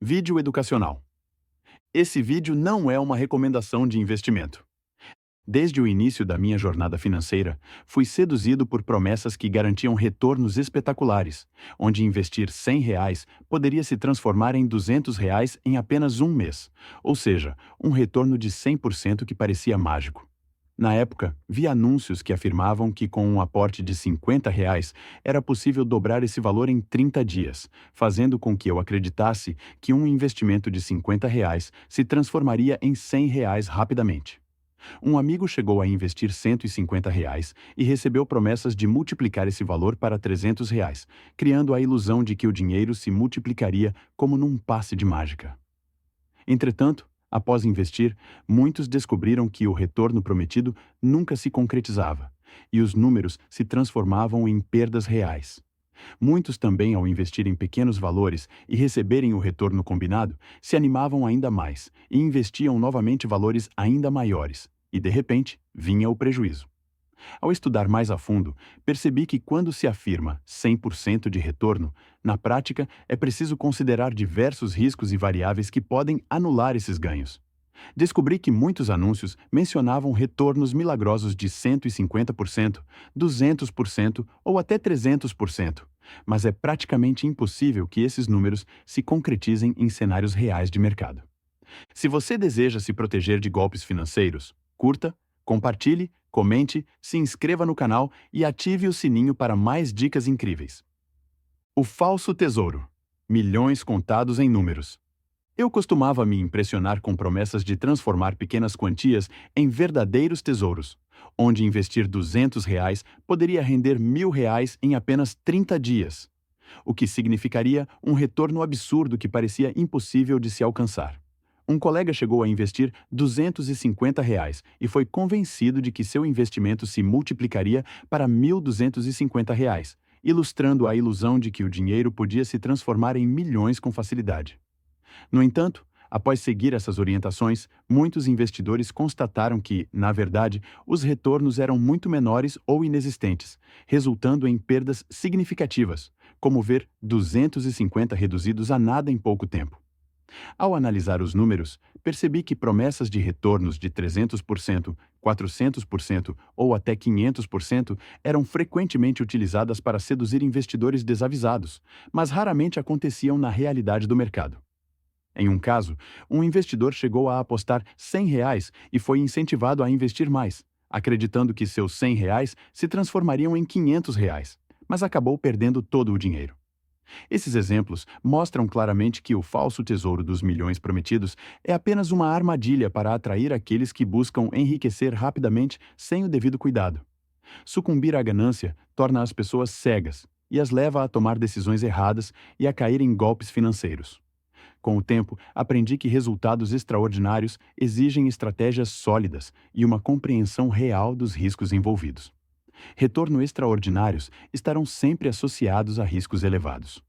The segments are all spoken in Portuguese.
Vídeo educacional. Esse vídeo não é uma recomendação de investimento. Desde o início da minha jornada financeira, fui seduzido por promessas que garantiam retornos espetaculares, onde investir R$ 100 poderia se transformar em R$ 200 em apenas um mês, ou seja, um retorno de 100% que parecia mágico. Na época, vi anúncios que afirmavam que com um aporte de R$ 50 era possível dobrar esse valor em 30 dias, fazendo com que eu acreditasse que um investimento de R$ 50 se transformaria em R$ 100 rapidamente. Um amigo chegou a investir R$ 150 e recebeu promessas de multiplicar esse valor para R$ 300, criando a ilusão de que o dinheiro se multiplicaria como num passe de mágica. Entretanto, após investir, muitos descobriram que o retorno prometido nunca se concretizava, e os números se transformavam em perdas reais. Muitos também, ao investir em pequenos valores e receberem o retorno combinado, se animavam ainda mais e investiam novamente valores ainda maiores, e de repente, vinha o prejuízo. Ao estudar mais a fundo, percebi que quando se afirma 100% de retorno, na prática é preciso considerar diversos riscos e variáveis que podem anular esses ganhos. Descobri que muitos anúncios mencionavam retornos milagrosos de 150%, 200% ou até 300%, mas é praticamente impossível que esses números se concretizem em cenários reais de mercado. Se você deseja se proteger de golpes financeiros, curta, compartilhe, comente, se inscreva no canal e ative o sininho para mais dicas incríveis. O falso tesouro. Milhões contados em números. Eu costumava me impressionar com promessas de transformar pequenas quantias em verdadeiros tesouros, onde investir R$ 200 poderia render R$ 1.000 em apenas 30 dias, o que significaria um retorno absurdo que parecia impossível de se alcançar. Um colega chegou a investir R$ 250 e foi convencido de que seu investimento se multiplicaria para R$ 1.250, ilustrando a ilusão de que o dinheiro podia se transformar em milhões com facilidade. No entanto, após seguir essas orientações, muitos investidores constataram que, na verdade, os retornos eram muito menores ou inexistentes, resultando em perdas significativas, como ver 250 reduzidos a nada em pouco tempo. Ao analisar os números, percebi que promessas de retornos de 300%, 400% ou até 500% eram frequentemente utilizadas para seduzir investidores desavisados, mas raramente aconteciam na realidade do mercado. Em um caso, um investidor chegou a apostar R$ 100 e foi incentivado a investir mais, acreditando que seus R$ 100 se transformariam em R$ 500, mas acabou perdendo todo o dinheiro. Esses exemplos mostram claramente que o falso tesouro dos milhões prometidos é apenas uma armadilha para atrair aqueles que buscam enriquecer rapidamente sem o devido cuidado. Sucumbir à ganância torna as pessoas cegas e as leva a tomar decisões erradas e a cair em golpes financeiros. Com o tempo, aprendi que resultados extraordinários exigem estratégias sólidas e uma compreensão real dos riscos envolvidos. Retornos extraordinários estarão sempre associados a riscos elevados.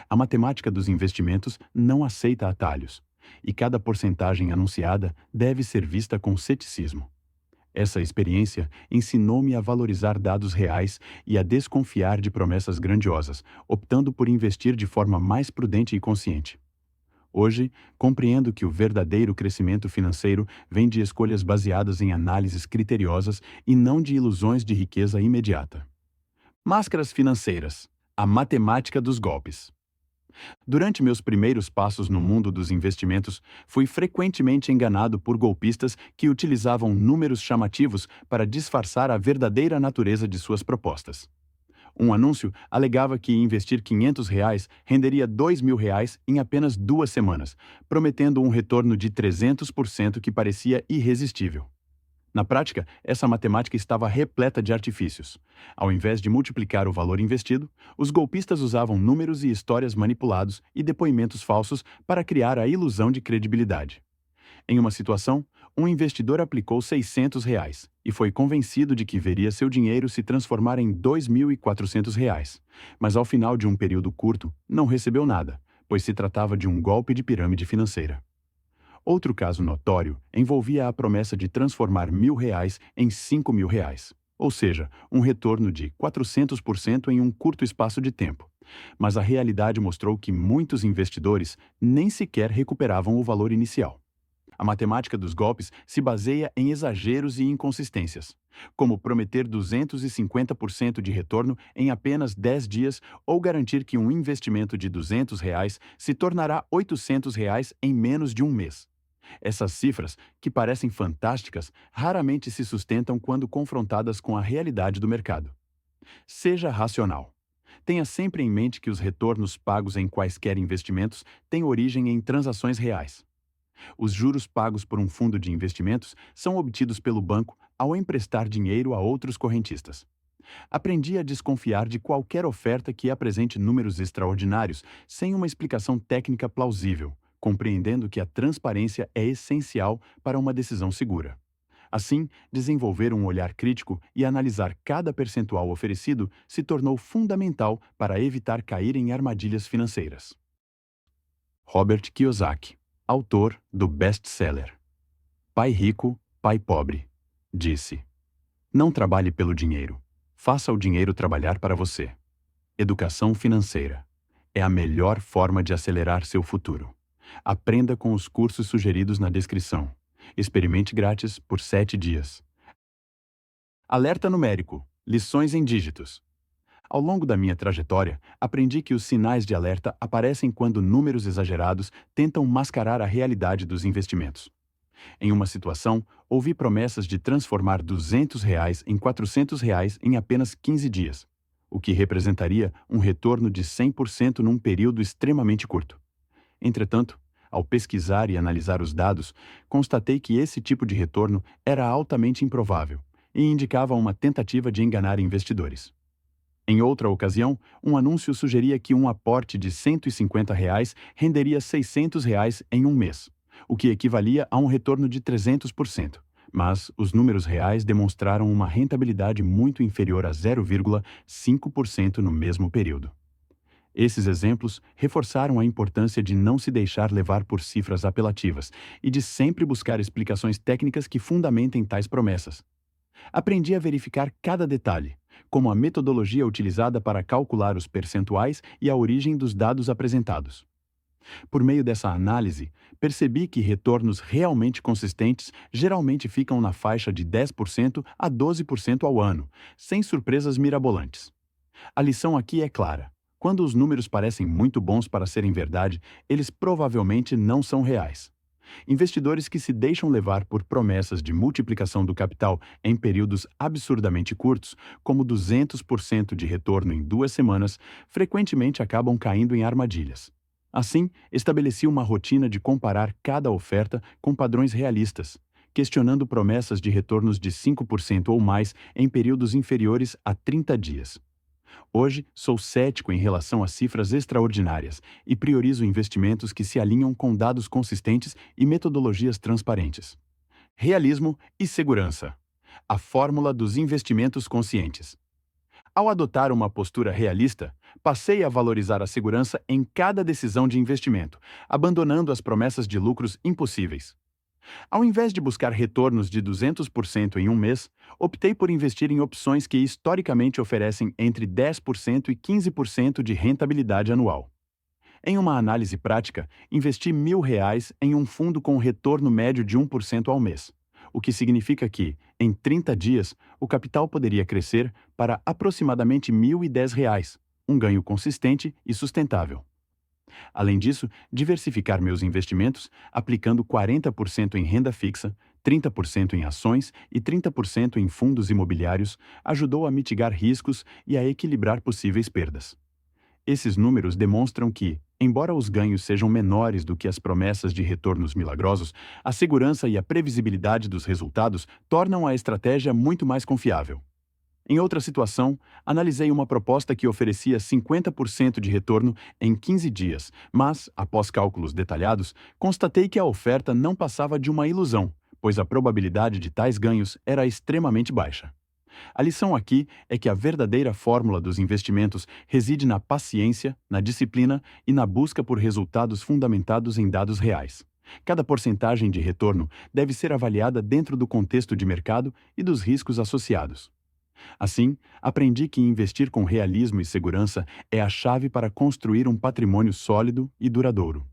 A matemática dos investimentos não aceita atalhos, e cada porcentagem anunciada deve ser vista com ceticismo. Essa experiência ensinou-me a valorizar dados reais e a desconfiar de promessas grandiosas, optando por investir de forma mais prudente e consciente. Hoje, compreendo que o verdadeiro crescimento financeiro vem de escolhas baseadas em análises criteriosas e não de ilusões de riqueza imediata. Máscaras financeiras. A matemática dos golpes. Durante meus primeiros passos no mundo dos investimentos, fui frequentemente enganado por golpistas que utilizavam números chamativos para disfarçar a verdadeira natureza de suas propostas. Um anúncio alegava que investir R$ 500 renderia R$ 2.000 em apenas 2 semanas, prometendo um retorno de 300% que parecia irresistível. Na prática, essa matemática estava repleta de artifícios. Ao invés de multiplicar o valor investido, os golpistas usavam números e histórias manipulados e depoimentos falsos para criar a ilusão de credibilidade. Em uma situação, um investidor aplicou R$ 600 e foi convencido de que veria seu dinheiro se transformar em R$ 2.400, mas ao final de um período curto, não recebeu nada, pois se tratava de um golpe de pirâmide financeira. Outro caso notório envolvia a promessa de transformar R$ 1.000 em R$ 5.000, ou seja, um retorno de 400% em um curto espaço de tempo, Mas a realidade mostrou que muitos investidores nem sequer recuperavam o valor inicial. A matemática dos golpes se baseia em exageros e inconsistências, como prometer 250% de retorno em apenas 10 dias ou garantir que um investimento de R$ 200 se tornará R$ 800 em menos de um mês. Essas cifras, que parecem fantásticas, raramente se sustentam quando confrontadas com a realidade do mercado. Seja racional. Tenha sempre em mente que os retornos pagos em quaisquer investimentos têm origem em transações reais. Os juros pagos por um fundo de investimentos são obtidos pelo banco ao emprestar dinheiro a outros correntistas. Aprendi a desconfiar de qualquer oferta que apresente números extraordinários sem uma explicação técnica plausível, compreendendo que a transparência é essencial para uma decisão segura. Assim, desenvolver um olhar crítico e analisar cada percentual oferecido se tornou fundamental para evitar cair em armadilhas financeiras. Robert Kiyosaki, autor do best-seller Pai Rico, Pai Pobre, disse: "Não trabalhe pelo dinheiro. Faça o dinheiro trabalhar para você. Educação financeira é a melhor forma de acelerar seu futuro. Aprenda com os cursos sugeridos na descrição. Experimente grátis por 7 dias. Alerta numérico. Lições em dígitos. Ao longo da minha trajetória, aprendi que os sinais de alerta aparecem quando números exagerados tentam mascarar a realidade dos investimentos. Em uma situação, ouvi promessas de transformar R$ 200 em R$ 400 em apenas 15 dias, o que representaria um retorno de 100% num período extremamente curto. Entretanto, ao pesquisar e analisar os dados, constatei que esse tipo de retorno era altamente improvável e indicava uma tentativa de enganar investidores. Em outra ocasião, um anúncio sugeria que um aporte de R$ 150 renderia R$ 600 em um mês, o que equivalia a um retorno de 300%, mas os números reais demonstraram uma rentabilidade muito inferior a 0,5% no mesmo período. Esses exemplos reforçaram a importância de não se deixar levar por cifras apelativas e de sempre buscar explicações técnicas que fundamentem tais promessas. Aprendi a verificar cada detalhe, como a metodologia utilizada para calcular os percentuais e a origem dos dados apresentados. Por meio dessa análise, percebi que retornos realmente consistentes geralmente ficam na faixa de 10% a 12% ao ano, sem surpresas mirabolantes. A lição aqui é clara. Quando os números parecem muito bons para serem verdade, eles provavelmente não são reais. Investidores que se deixam levar por promessas de multiplicação do capital em períodos absurdamente curtos, como 200% de retorno em 2 semanas, frequentemente acabam caindo em armadilhas. Assim, estabeleci uma rotina de comparar cada oferta com padrões realistas, questionando promessas de retornos de 5% ou mais em períodos inferiores a 30 dias. Hoje, sou cético em relação a cifras extraordinárias e priorizo investimentos que se alinham com dados consistentes e metodologias transparentes. Realismo e segurança. A fórmula dos investimentos conscientes. Ao adotar uma postura realista, passei a valorizar a segurança em cada decisão de investimento, abandonando as promessas de lucros impossíveis. Ao invés de buscar retornos de 200% em um mês, optei por investir em opções que historicamente oferecem entre 10% e 15% de rentabilidade anual. Em uma análise prática, investi R$ 1.000 em um fundo com retorno médio de 1% ao mês, o que significa que, em 30 dias, o capital poderia crescer para aproximadamente R$ 1.010, um ganho consistente e sustentável. Além disso, diversificar meus investimentos, aplicando 40% em renda fixa, 30% em ações e 30% em fundos imobiliários, ajudou a mitigar riscos e a equilibrar possíveis perdas. Esses números demonstram que, embora os ganhos sejam menores do que as promessas de retornos milagrosos, a segurança e a previsibilidade dos resultados tornam a estratégia muito mais confiável. Em outra situação, analisei uma proposta que oferecia 50% de retorno em 15 dias, mas, após cálculos detalhados, constatei que a oferta não passava de uma ilusão, pois a probabilidade de tais ganhos era extremamente baixa. A lição aqui é que a verdadeira fórmula dos investimentos reside na paciência, na disciplina e na busca por resultados fundamentados em dados reais. Cada porcentagem de retorno deve ser avaliada dentro do contexto de mercado e dos riscos associados. Assim, aprendi que investir com realismo e segurança é a chave para construir um patrimônio sólido e duradouro.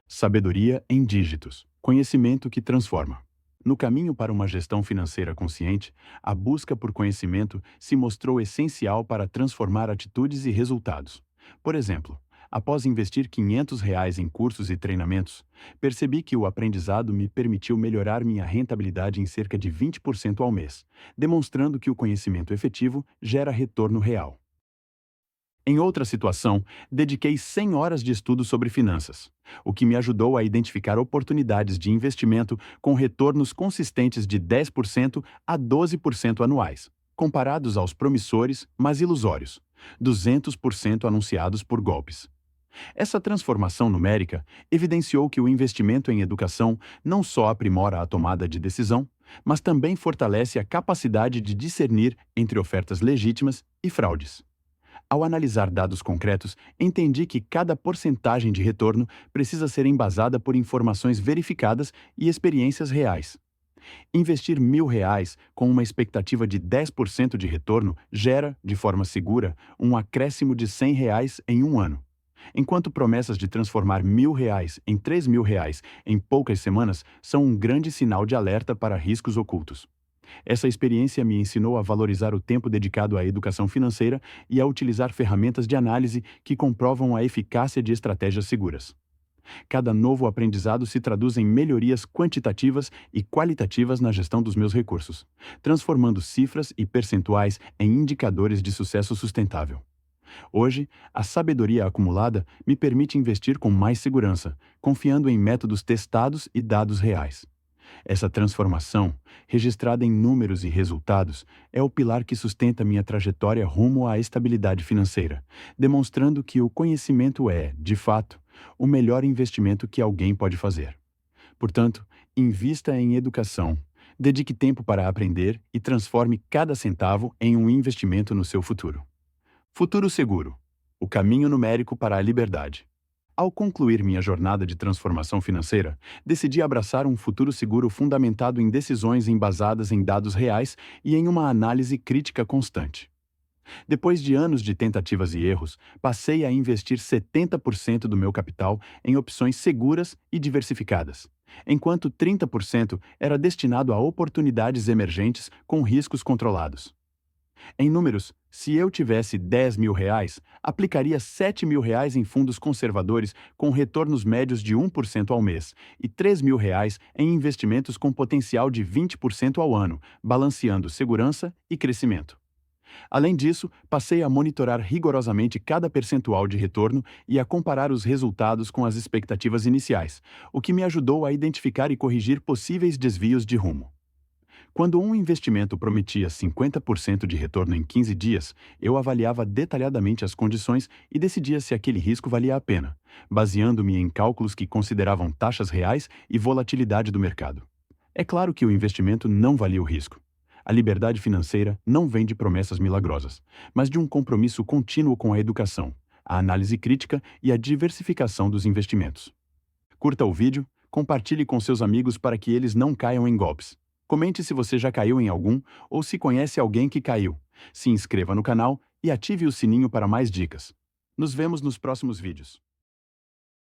Sabedoria em dígitos. Conhecimento que transforma. No caminho para uma gestão financeira consciente, a busca por conhecimento se mostrou essencial para transformar atitudes e resultados. Por exemplo, após investir R$ 500 em cursos e treinamentos, percebi que o aprendizado me permitiu melhorar minha rentabilidade em cerca de 20% ao mês, demonstrando que o conhecimento efetivo gera retorno real. Em outra situação, dediquei 100 horas de estudo sobre finanças, o que me ajudou a identificar oportunidades de investimento com retornos consistentes de 10% a 12% anuais, comparados aos promissores, mas ilusórios, 200% anunciados por golpes. Essa transformação numérica evidenciou que o investimento em educação não só aprimora a tomada de decisão, mas também fortalece a capacidade de discernir entre ofertas legítimas e fraudes. Ao analisar dados concretos, entendi que cada porcentagem de retorno precisa ser embasada por informações verificadas e experiências reais. Investir R$ 1.000 com uma expectativa de 10% de retorno gera, de forma segura, um acréscimo de R$ 100 em um ano. Enquanto promessas de transformar R$ 1.000 em R$ 3.000 em poucas semanas são um grande sinal de alerta para riscos ocultos. Essa experiência me ensinou a valorizar o tempo dedicado à educação financeira e a utilizar ferramentas de análise que comprovam a eficácia de estratégias seguras. Cada novo aprendizado se traduz em melhorias quantitativas e qualitativas na gestão dos meus recursos, transformando cifras e percentuais em indicadores de sucesso sustentável. Hoje, a sabedoria acumulada me permite investir com mais segurança, confiando em métodos testados e dados reais. Essa transformação, registrada em números e resultados, é o pilar que sustenta minha trajetória rumo à estabilidade financeira, demonstrando que o conhecimento é, de fato, o melhor investimento que alguém pode fazer. Portanto, invista em educação, dedique tempo para aprender e transforme cada centavo em um investimento no seu futuro. Futuro Seguro. O caminho numérico para a liberdade. Ao concluir minha jornada de transformação financeira, decidi abraçar um futuro seguro fundamentado em decisões embasadas em dados reais e em uma análise crítica constante. Depois de anos de tentativas e erros, passei a investir 70% do meu capital em opções seguras e diversificadas, enquanto 30% era destinado a oportunidades emergentes com riscos controlados. Em números, se eu tivesse R$ 10.000, aplicaria R$ 7.000 em fundos conservadores com retornos médios de 1% ao mês e R$ 3.000 em investimentos com potencial de 20% ao ano, balanceando segurança e crescimento. Além disso, passei a monitorar rigorosamente cada percentual de retorno e a comparar os resultados com as expectativas iniciais, o que me ajudou a identificar e corrigir possíveis desvios de rumo. Quando um investimento prometia 50% de retorno em 15 dias, eu avaliava detalhadamente as condições e decidia se aquele risco valia a pena, baseando-me em cálculos que consideravam taxas reais e volatilidade do mercado. É claro que o investimento não valia o risco. A liberdade financeira não vem de promessas milagrosas, mas de um compromisso contínuo com a educação, a análise crítica e a diversificação dos investimentos. Curta o vídeo, compartilhe com seus amigos para que eles não caiam em golpes. Comente se você já caiu em algum ou se conhece alguém que caiu. Se inscreva no canal e ative o sininho para mais dicas. Nos vemos nos próximos vídeos.